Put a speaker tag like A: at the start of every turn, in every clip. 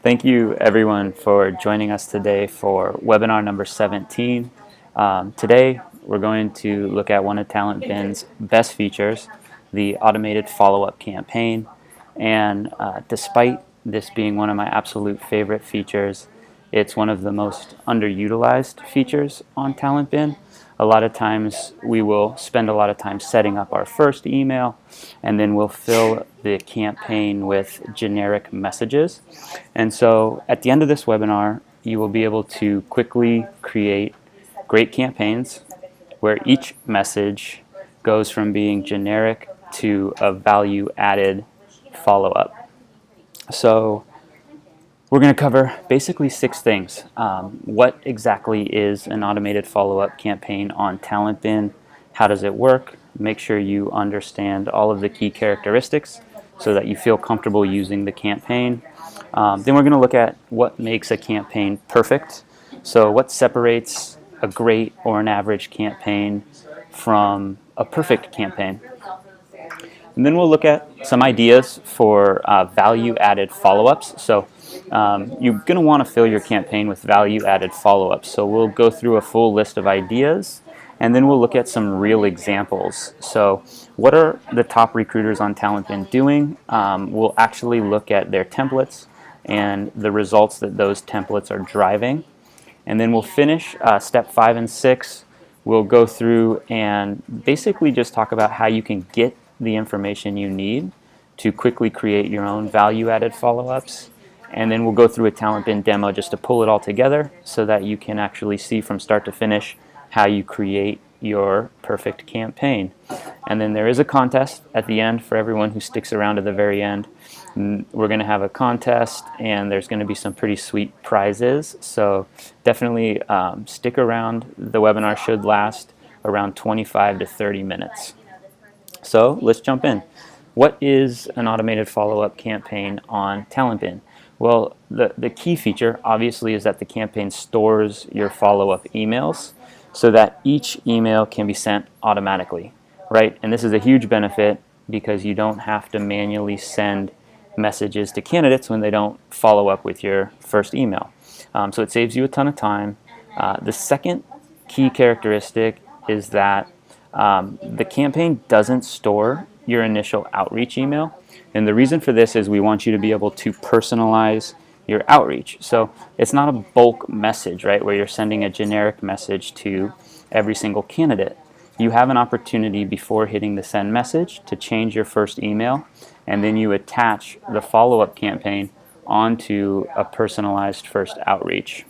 A: Thank you everyone for joining us today for webinar number 17. Today we're going to look at one of TalentBin's best features, the automated follow-up campaign. And despite this being one of my absolute favorite features, it's one of the most underutilized features on TalentBin. A lot of times we will spend a lot of time setting up our first email, and then we'll fill the campaign with generic messages. And so at the end of this webinar, you will be able to quickly create great campaigns where each message goes from being generic to a value-added follow-up. So we're going to cover basically 6 things. What exactly is an automated follow-up campaign on TalentBin? How does it work? Make sure you understand all of the key characteristics so that you feel comfortable using the campaign. Then we're going to look at what makes a campaign perfect. So what separates a great or an average campaign from a perfect campaign. And then we'll look at some ideas for value-added follow-ups. So you're going to want to fill your campaign with value-added follow-ups. So we'll go through a full list of ideas, and then we'll look at some real examples. So what are the top recruiters on TalentBin doing? We'll actually look at their templates and the results that those templates are driving. And then we'll finish step 5 and 6. We'll go through and basically just talk about how you can get the information you need to quickly create your own value-added follow-ups. And then we'll go through a TalentBin demo just to pull it all together so that you can actually see from start to finish how you create your perfect campaign. And then there is a contest at the end for everyone who sticks around to the very end. We're going to have a contest, and there's going to be some pretty sweet prizes. So definitely stick around. The webinar should last around 25 to 30 minutes. So let's jump in. What is an automated follow-up campaign on TalentBin? Well, the key feature obviously is that the campaign stores your follow-up emails so that each email can be sent automatically, right? And this is a huge benefit because you don't have to manually send messages to candidates when they don't follow up with your first email. So it saves you a ton of time. The second key characteristic is that the campaign doesn't store your initial outreach email. And the reason for this is we want you to be able to personalize your outreach. So it's not a bulk message, right, where you're sending a generic message to every single candidate. You have an opportunity before hitting the send message to change your first email, and then you attach the follow-up campaign onto a personalized first outreach.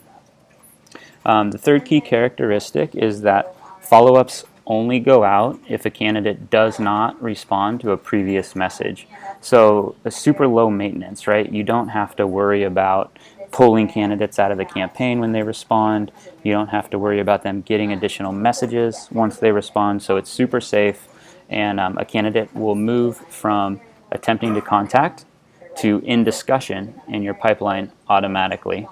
A: The third key characteristic is that follow-ups only go out if a candidate does not respond to a previous message. So a super low maintenance, right? You don't have to worry about pulling candidates out of the campaign when they respond. You don't have to worry about them getting additional messages once they respond. So it's super safe, and a candidate will move from attempting to contact to in discussion in your pipeline automatically.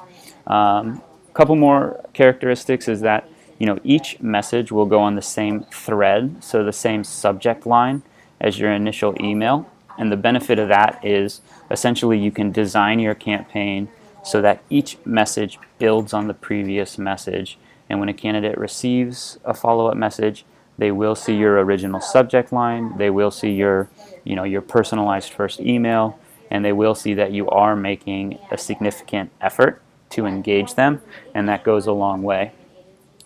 A: A couple more characteristics is that each message will go on the same thread, so the same subject line as your initial email. And the benefit of that is essentially you can design your campaign so that each message builds on the previous message. And when a candidate receives a follow-up message, they will see your original subject line, they will see your personalized first email, and they will see that you are making a significant effort to engage them, and that goes a long way.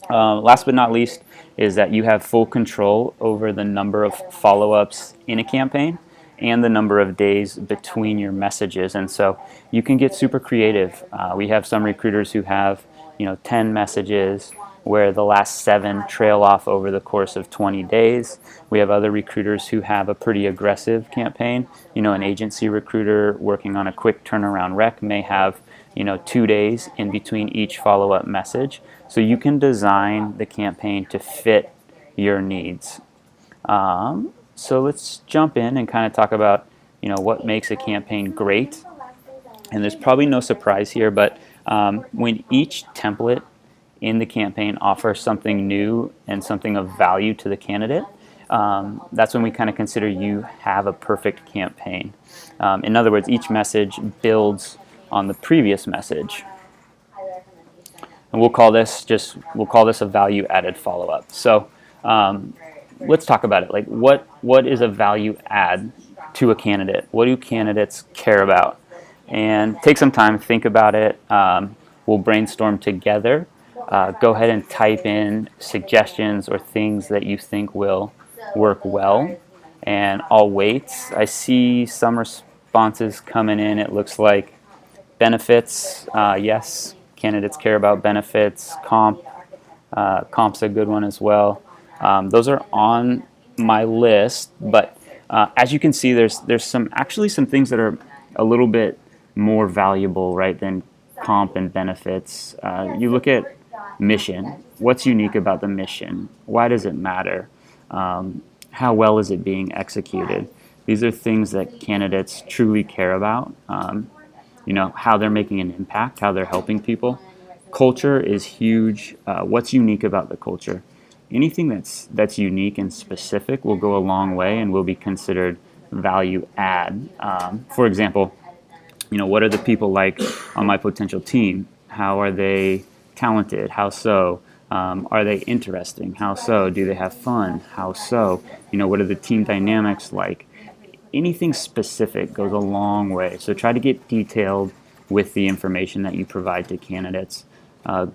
A: Last but not least is that you have full control over the number of follow-ups in a campaign and the number of days between your messages, and so you can get super creative. We have some recruiters who have 10 messages where the last 7 trail off over the course of 20 days. We have other recruiters who have a pretty aggressive campaign. An agency recruiter working on a quick turnaround rec may have 2 days in between each follow-up message. So you can design the campaign to fit your needs. So let's jump in and kind of talk about what makes a campaign great. And there's probably no surprise here, but when each template in the campaign offers something new and something of value to the candidate, that's when we kind of consider you have a perfect campaign. In other words, each message builds on the previous message. And we'll call this a value added follow-up. So let's talk about it. Like what is a value add to a candidate? What do candidates care about? And take some time, think about it. We'll brainstorm together. Go ahead and type in suggestions or things that you think will work well. And I'll wait. I see some responses coming in. It looks like benefits, yes, candidates care about benefits. Comp's a good one as well. Those are on my list, but as you can see, there's actually some things that are a little bit more valuable, right, than comp and benefits. You look at mission. What's unique about the mission? Why does it matter? How well is it being executed? These are things that candidates truly care about. How they're making an impact, how they're helping people. Culture is huge. What's unique about the culture? Anything that's unique and specific will go a long way and will be considered value add. For example, what are the people like on my potential team? How are they talented? How so? Are they interesting? How so? Do they have fun? How so? What are the team dynamics like? Anything specific goes a long way. So try to get detailed with the information that you provide to candidates.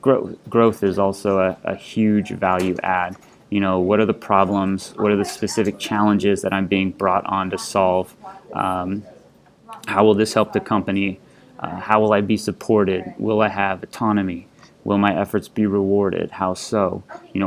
A: Growth is also a huge value add. What are the problems? What are the specific challenges that I'm being brought on to solve? How will this help the company? How will I be supported? Will I have autonomy? Will my efforts be rewarded? How so?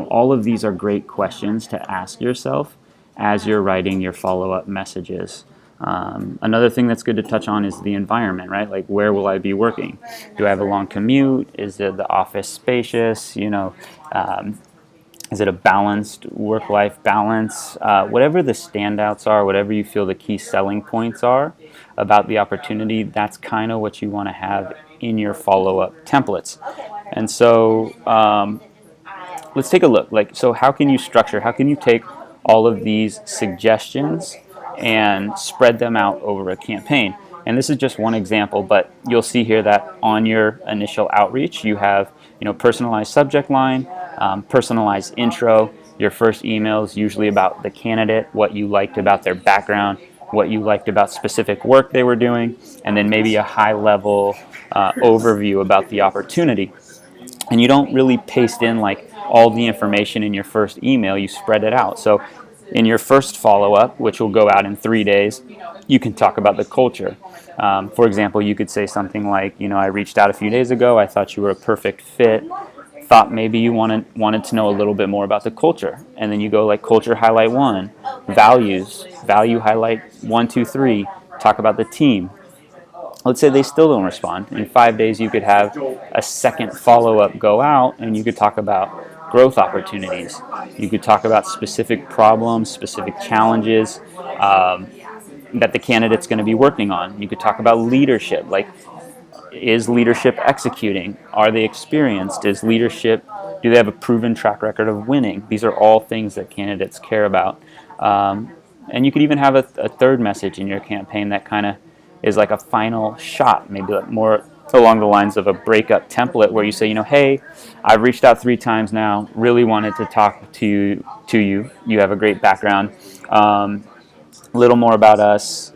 A: All of these are great questions to ask yourself as you're writing your follow-up messages. Another thing that's good to touch on is the environment, right? Like, where will I be working? Do I have a long commute? Is the office spacious? Is it a balanced work-life balance? Whatever the standouts are, whatever you feel the key selling points are about the opportunity, that's kind of what you want to have in your follow-up templates. And so let's take a look. So how can you take all of these suggestions and spread them out over a campaign? And this is just one example, but you'll see here that on your initial outreach, you have personalized subject line, personalized intro. Your first email is usually about the candidate, what you liked about their background, what you liked about specific work they were doing, and then maybe a high-level overview about the opportunity. And you don't really paste in all the information in your first email, you spread it out. So in your first follow-up, which will go out in 3 days, you can talk about the culture. For example, you could say something like, I reached out a few days ago, I thought you were a perfect fit, thought maybe you wanted to know a little bit more about the culture. And then you go culture highlight 1, values, value highlight 1, 2, 3, talk about the team. Let's say they still don't respond. In 5 days, you could have a second follow-up go out, and you could talk about growth opportunities. You could talk about specific problems, specific challenges that the candidate's going to be working on. You could talk about leadership, is leadership executing? Are they experienced? Do they have a proven track record of winning? These are all things that candidates care about. And you could even have a third message in your campaign that kind of is like a final shot, maybe more along the lines of a breakup template where you say, hey, I've reached out 3 times now, really wanted to talk to you. You have a great background. A little more about us,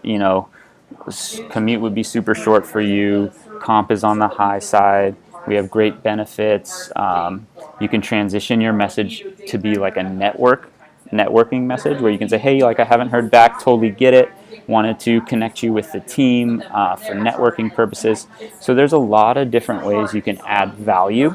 A: commute would be super short for you. Comp is on the high side. We have great benefits. You can transition your message to be like a networking message where you can say, hey, I haven't heard back, totally get it. Wanted to connect you with the team for networking purposes. So there's a lot of different ways you can add value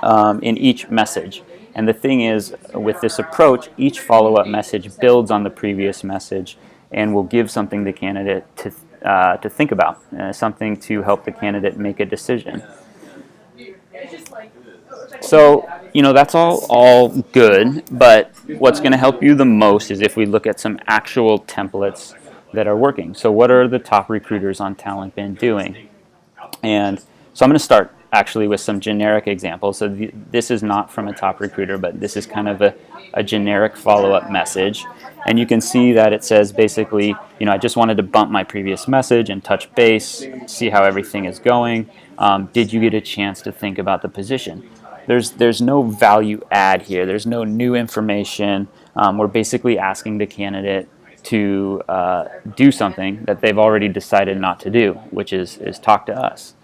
A: in each message. And the thing is, with this approach, each follow-up message builds on the previous message and will give something the candidate to think about, something to help the candidate make a decision. So, that's all good, but what's going to help you the most is if we look at some actual templates that are working. So what are the top recruiters on TalentBin doing? And so I'm going to start actually with some generic examples. So this is not from a top recruiter, but this is kind of a generic follow-up message. And you can see that it says basically, I just wanted to bump my previous message and touch base, see how everything is going. Did you get a chance to think about the position? There's no value add here. There's no new information. We're basically asking the candidate to do something that they've already decided not to do, which is talk to us.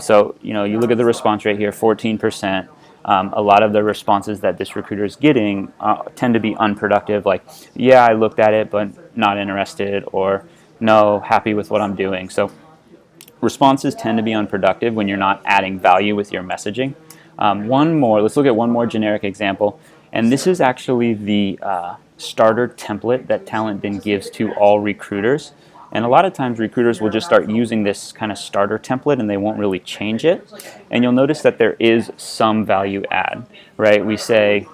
A: So you look at the response rate here, 14%. A lot of the responses that this recruiter is getting tend to be unproductive, like, yeah, I looked at it, but not interested, or no, happy with what I'm doing. So responses tend to be unproductive when you're not adding value with your messaging. Let's look at one more generic example. And this is actually the starter template that TalentBin gives to all recruiters. And a lot of times recruiters will just start using this kind of starter template and they won't really change it. And you'll notice that there is some value add, right? We say,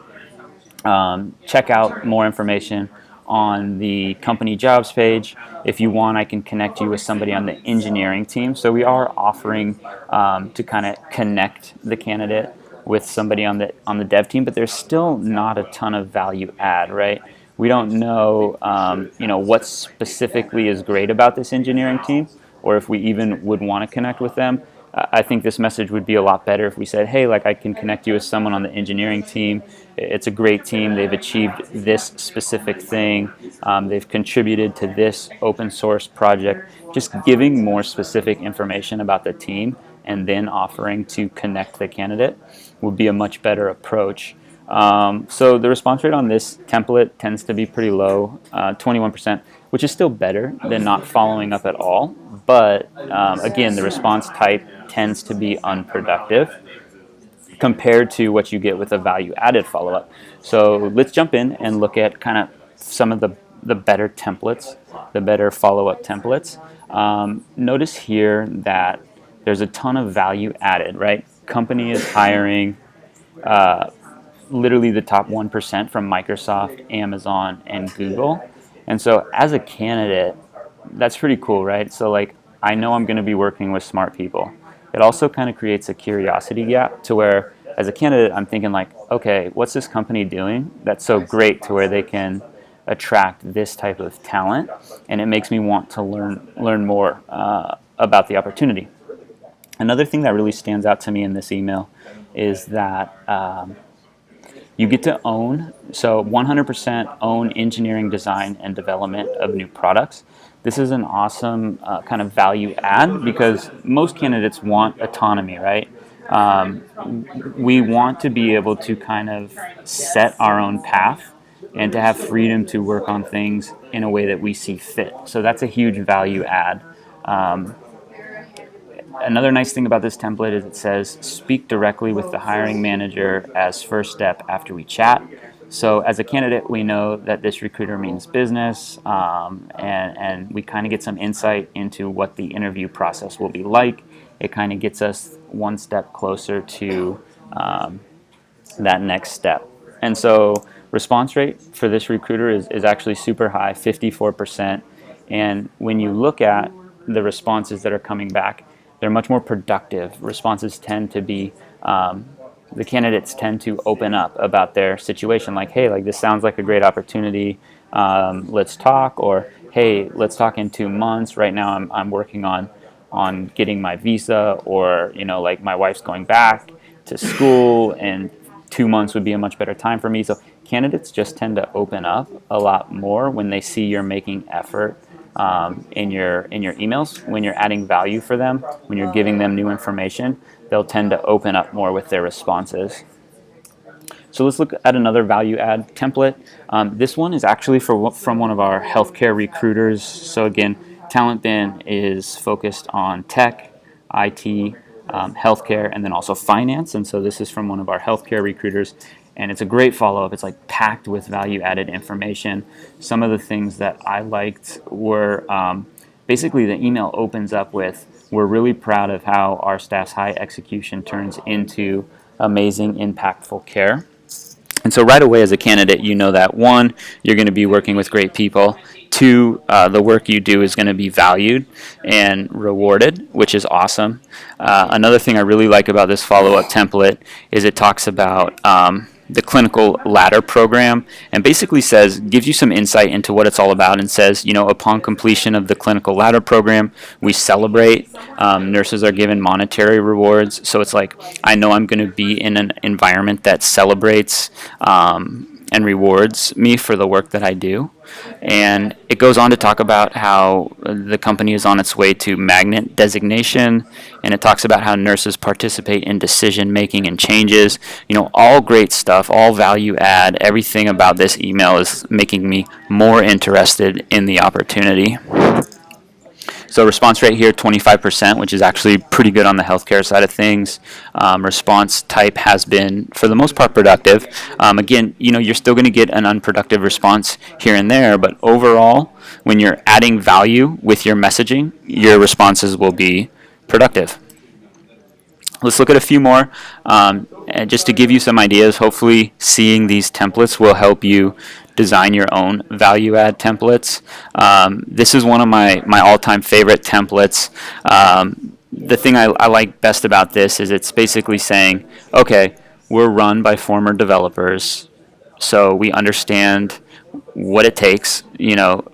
A: check out more information on the company jobs page. If you want, I can connect you with somebody on the engineering team. So we are offering to kind of connect the candidate with somebody on the dev team, but there's still not a ton of value add, right? We don't know, what specifically is great about this engineering team, or if we even would want to connect with them. I think this message would be a lot better if we said, hey, I can connect you with someone on the engineering team. It's a great team. They've achieved this specific thing. They've contributed to this open source project. Just giving more specific information about the team and then offering to connect the candidate would be a much better approach. So the response rate on this template tends to be pretty low, 21%, which is still better than not following up at all. But again, the response type tends to be unproductive compared to what you get with a value-added follow-up. So let's jump in and look at kind of some of the better templates, the better follow-up templates. Notice here that there's a ton of value added, right? Company is hiring literally the top 1% from Microsoft, Amazon, and Google. And so as a candidate, that's pretty cool, right? So I know I'm going to be working with smart people. It also kind of creates a curiosity gap to where as a candidate, I'm thinking okay, what's this company doing that's so great to where they can attract this type of talent? And it makes me want to learn more about the opportunity. Another thing that really stands out to me in this email is that you get to own, so 100% own engineering, design, and development of new products. This is an awesome kind of value add because most candidates want autonomy, right? We want to be able to kind of set our own path and to have freedom to work on things in a way that we see fit. So that's a huge value add. Another nice thing about this template is it says speak directly with the hiring manager as first step after we chat. So as a candidate, we know that this recruiter means business, and we kind of get some insight into what the interview process will be like. It kind of gets us one step closer to that next step. And so response rate for this recruiter is actually super high, 54%. And when you look at the responses that are coming back, they're much more productive. Responses tend to be, the candidates tend to open up about their situation. Hey, this sounds like a great opportunity. Let's talk. Or, hey, let's talk in 2 months. Right now I'm working on getting my visa, or, my wife's going back to school and 2 months would be a much better time for me. So candidates just tend to open up a lot more when they see you're making effort in your emails. When you're adding value for them, when you're giving them new information, they'll tend to open up more with their responses. So let's look at another value add template. This one is actually from one of our healthcare recruiters. So again, TalentBin is focused on tech, IT, healthcare, and then also finance. And so this is from one of our healthcare recruiters. And it's a great follow-up. It's packed with value-added information. Some of the things that I liked were basically the email opens up with, we're really proud of how our staff's high execution turns into amazing, impactful care. And so right away as a candidate, you know that 1, you're going to be working with great people. two, the work you do is going to be valued and rewarded, which is awesome. Another thing I really like about this follow-up template is it talks about the clinical ladder program, and basically gives you some insight into what it's all about, and says, upon completion of the clinical ladder program, we celebrate. Nurses are given monetary rewards. So it's like, I know I'm going to be in an environment that celebrates and rewards me for the work that I do. And it goes on to talk about how the company is on its way to magnet designation, and it talks about how nurses participate in decision making and changes. All great stuff, all value add. Everything about this email is making me more interested in the opportunity. So response rate here, 25%, which is actually pretty good on the healthcare side of things. Response type has been, for the most part, productive. Again, you're still going to get an unproductive response here and there, but overall, when you're adding value with your messaging, your responses will be productive. Let's look at a few more. And just to give you some ideas, hopefully seeing these templates will help you design your own value add templates. This is one of my all-time favorite templates. The thing I like best about this is it's basically saying, okay, we're run by former developers, so we understand what it takes.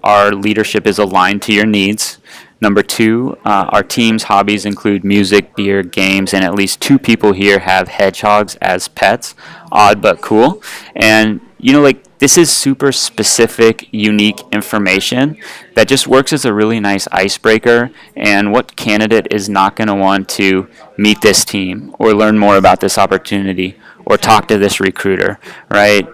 A: Our leadership is aligned to your needs. Number two, our team's hobbies include music, beer, games, and at least 2 people here have hedgehogs as pets. Odd but cool. And this is super specific, unique information that just works as a really nice icebreaker. And what candidate is not going to want to meet this team or learn more about this opportunity or talk to this recruiter, right?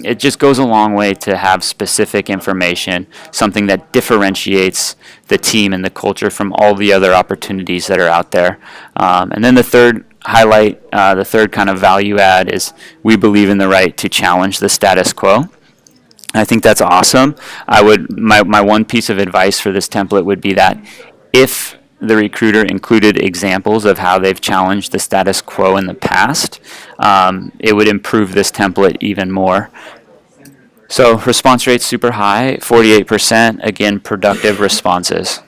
A: It just goes a long way to have specific information, something that differentiates the team and the culture from all the other opportunities that are out there. And then the third highlight, the third kind of value add is we believe in the right to challenge the status quo. I think that's awesome. My one piece of advice for this template would be that if the recruiter included examples of how they've challenged the status quo in the past, it would improve this template even more. So response rate super high, 48%, again, productive responses.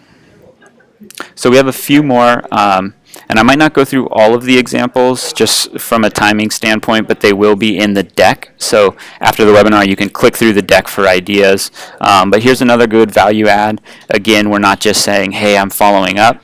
A: So we have a few more, and I might not go through all of the examples just from a timing standpoint, but they will be in the deck. So after the webinar, you can click through the deck for ideas. But here's another good value add. Again, we're not just saying, hey, I'm following up.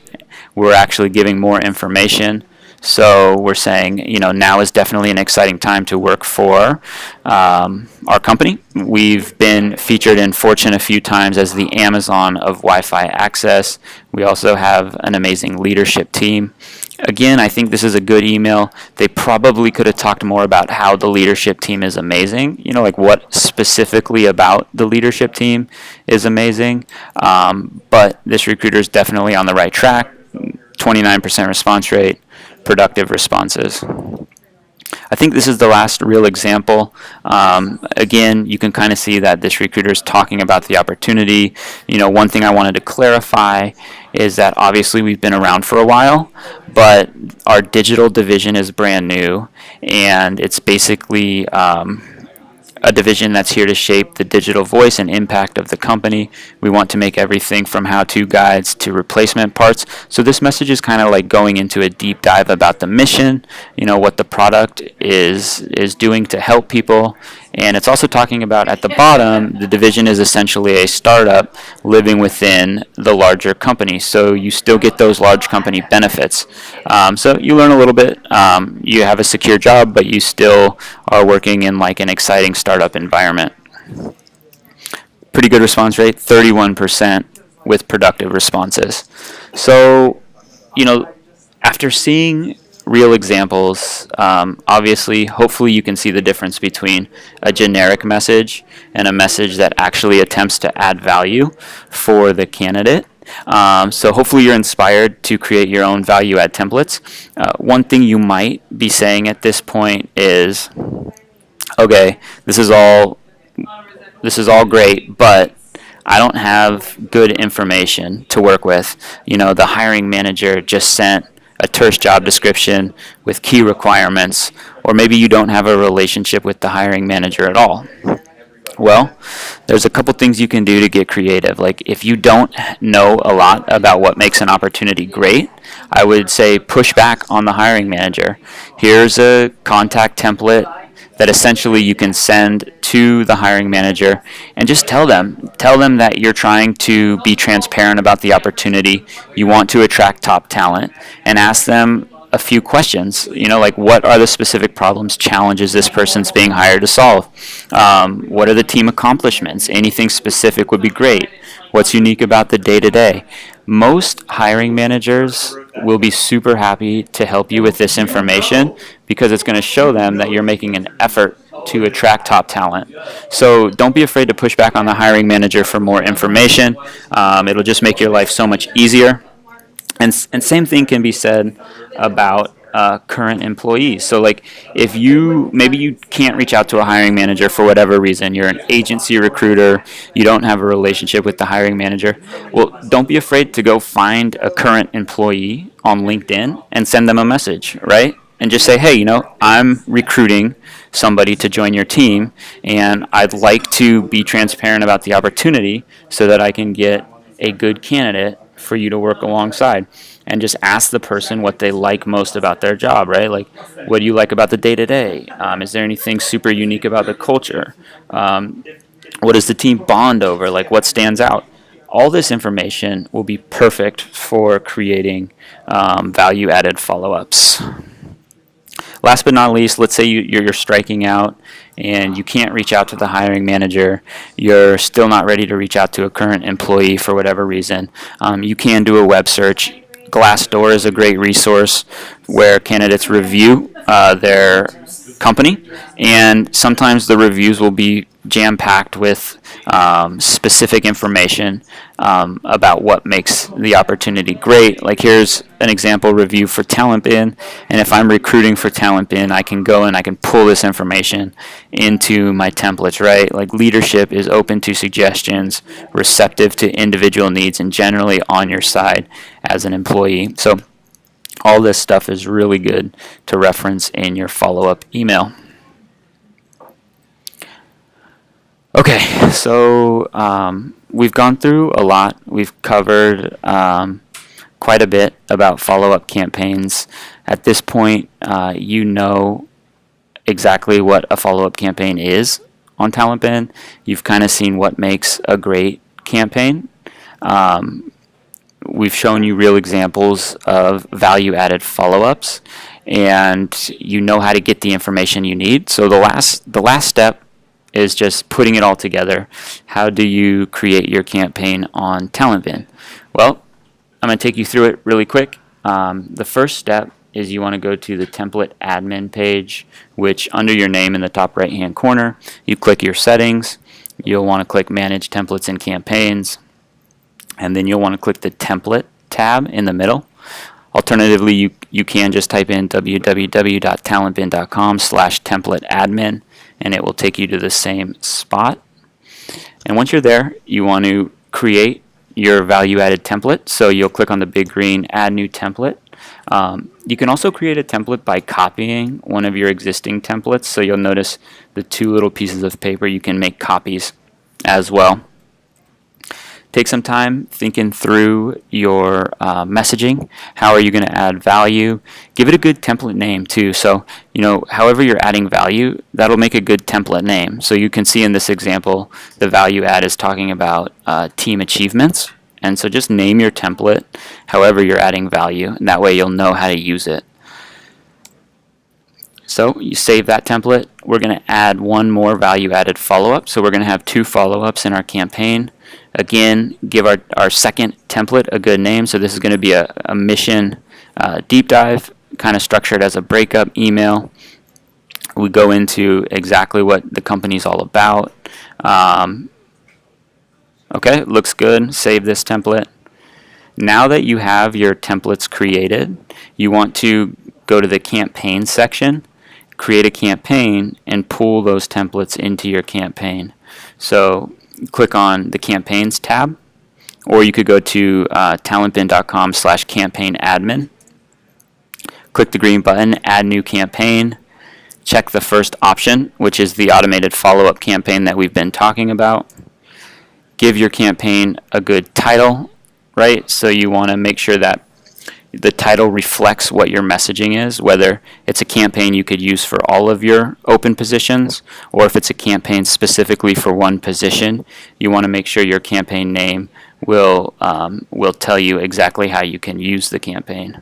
A: We're actually giving more information. So we're saying, now is definitely an exciting time to work for our company. We've been featured in Fortune a few times as the Amazon of Wi-Fi access. We also have an amazing leadership team. Again, I think this is a good email. They probably could have talked more about how the leadership team is amazing, like what specifically about the leadership team is amazing. But this recruiter is definitely on the right track. 29% response rate, productive responses. I think this is the last real example. Again, you can kind of see that this recruiter is talking about the opportunity. One thing I wanted to clarify is that obviously we've been around for a while, but our digital division is brand new, and it's basically a division that's here to shape the digital voice and impact of the company. We want to make everything from how-to guides to replacement parts. So this message is kind of like going into a deep dive about the mission, what the product is doing to help people. And it's also talking about, at the bottom, the division is essentially a startup living within the larger company. So you still get those large company benefits. So you learn a little bit. You have a secure job, but you still are working in like an exciting startup environment. Pretty good response rate, 31% with productive responses. So, after seeing real examples, obviously, hopefully you can see the difference between a generic message and a message that actually attempts to add value for the candidate. So hopefully you're inspired to create your own value add templates. One thing you might be saying at this point is, okay, this is all great, but I don't have good information to work with. The hiring manager just sent a terse job description with key requirements, or maybe you don't have a relationship with the hiring manager at all. Well, there's a couple things you can do to get creative. Like if you don't know a lot about what makes an opportunity great, I would say push back on the hiring manager. Here's a contact template that essentially you can send to the hiring manager and just tell them that you're trying to be transparent about the opportunity, you want to attract top talent, and ask them a few questions. Like what are the specific problems, challenges this person's being hired to solve? What are the team accomplishments? Anything specific would be great. What's unique about the day to day? Most hiring managers will be super happy to help you with this information because it's going to show them that you're making an effort to attract top talent. So don't be afraid to push back on the hiring manager for more information. It'll just make your life so much easier. And same thing can be said about current employees. So like if maybe you can't reach out to a hiring manager for whatever reason, you're an agency recruiter, you don't have a relationship with the hiring manager, well, don't be afraid to go find a current employee on LinkedIn and send them a message, right? And just say, hey, I'm recruiting somebody to join your team, and I'd like to be transparent about the opportunity so that I can get a good candidate for you to work alongside. And just ask the person what they like most about their job, right? Like, what do you like about the day-to-day? Is there anything super unique about the culture? What does the team bond over? Like, what stands out? All this information will be perfect for creating value-added follow-ups. Last but not least, let's say you're striking out and you can't reach out to the hiring manager. You're still not ready to reach out to a current employee for whatever reason. You can do a web search. Glassdoor is a great resource where candidates review their company, and sometimes the reviews will be jam-packed with specific information about what makes the opportunity great. Like here's an example review for TalentBin, and if I'm recruiting for TalentBin, I can go and I can pull this information into my templates, right? Like leadership is open to suggestions, receptive to individual needs, and generally on your side as an employee. So all this stuff is really good to reference in your follow-up email. Okay, so we've gone through a lot. We've covered quite a bit about follow-up campaigns. At this point, you know exactly what a follow-up campaign is on TalentBin. You've kind of seen what makes a great campaign. We've shown you real examples of value-added follow-ups, and you know how to get the information you need. So the last step is just putting it all together. How do you create your campaign on TalentBin? Well, I'm going to take you through it really quick. The first step is you want to go to the template admin page, which under your name in the top right-hand corner, you click your settings. You'll want to click Manage Templates and Campaigns, and then you'll want to click the Template tab in the middle. Alternatively, you can just type in www.talentbin.com/templateadmin, and it will take you to the same spot. And once you're there, you want to create your value-added template. So you'll click on the big green Add New Template. You can also create a template by copying one of your existing templates. So you'll notice the two little pieces of paper. You can make copies as well. Take some time thinking through your messaging. How are you going to add value? Give it a good template name too. So, however you're adding value, that'll make a good template name. So you can see in this example, the value add is talking about team achievements. And so just name your template however you're adding value, and that way you'll know how to use it. So you save that template. We're going to add one more value-added follow-up. So we're going to have 2 follow-ups in our campaign. Again, give our second template a good name. So this is going to be a mission deep dive, kind of structured as a breakup email. We go into exactly what the company's all about. Okay, looks good. Save this template. Now that you have your templates created, you want to go to the campaign section, create a campaign, and pull those templates into your campaign. So click on the Campaigns tab, or you could go to talentbin.com/campaignadmin. Click the green button, Add New Campaign. check the first option, which is the automated follow-up campaign that we've been talking about. Give your campaign a good title, right? So you want to make sure that the title reflects what your messaging is, whether it's a campaign you could use for all of your open positions, or if it's a campaign specifically for one position, you want to make sure your campaign name will tell you exactly how you can use the campaign.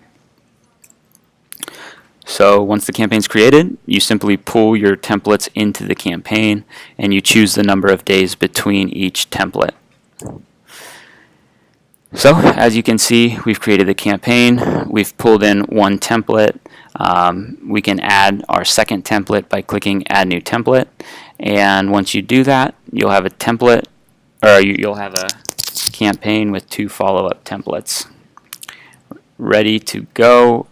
A: So once the campaign's created, you simply pull your templates into the campaign and you choose the number of days between each template. So as you can see, we've created the campaign, we've pulled in one template. We can add our second template by clicking Add New Template, and once you do that, you'll have a template, or you'll have a campaign with 2 follow-up templates ready to go.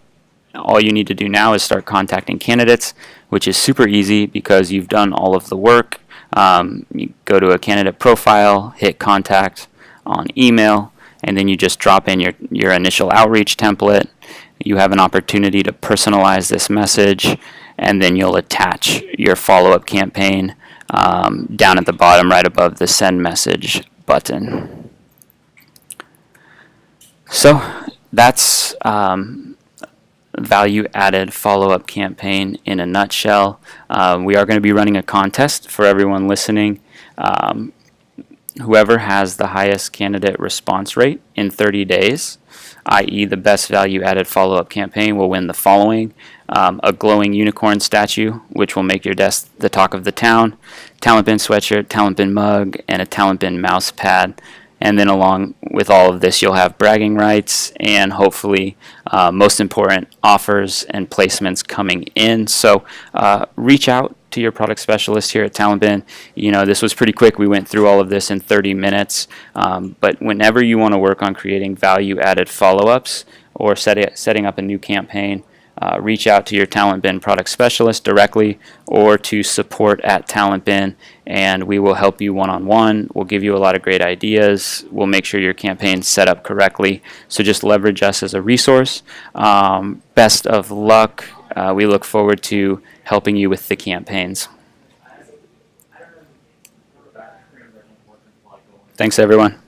A: All you need to do now is start contacting candidates, which is super easy because you've done all of the work. You go to a candidate profile, hit contact on email, and then you just drop in your initial outreach template. You have an opportunity to personalize this message, and then you'll attach your follow-up campaign down at the bottom right above the send message button. So that's value-added follow-up campaign in a nutshell. We are going to be running a contest for everyone listening. Whoever has the highest candidate response rate in 30 days, i.e. the best value-added follow-up campaign, will win the following: a glowing unicorn statue, which will make your desk the talk of the town, TalentBin sweatshirt, TalentBin mug, and a TalentBin mouse pad. And then along with all of this, you'll have bragging rights and hopefully, most important, offers and placements coming in. So reach out to your product specialist here at TalentBin. You know, this was pretty quick. We went through all of this in 30 minutes. But whenever you want to work on creating value-added follow-ups or setting up a new campaign, reach out to your TalentBin product specialist directly or to support@TalentBin, and we will help you one-on-one. We'll give you a lot of great ideas. We'll make sure your campaign's set up correctly. So just leverage us as a resource. Best of luck. We look forward to helping you with the campaigns. Thanks, everyone.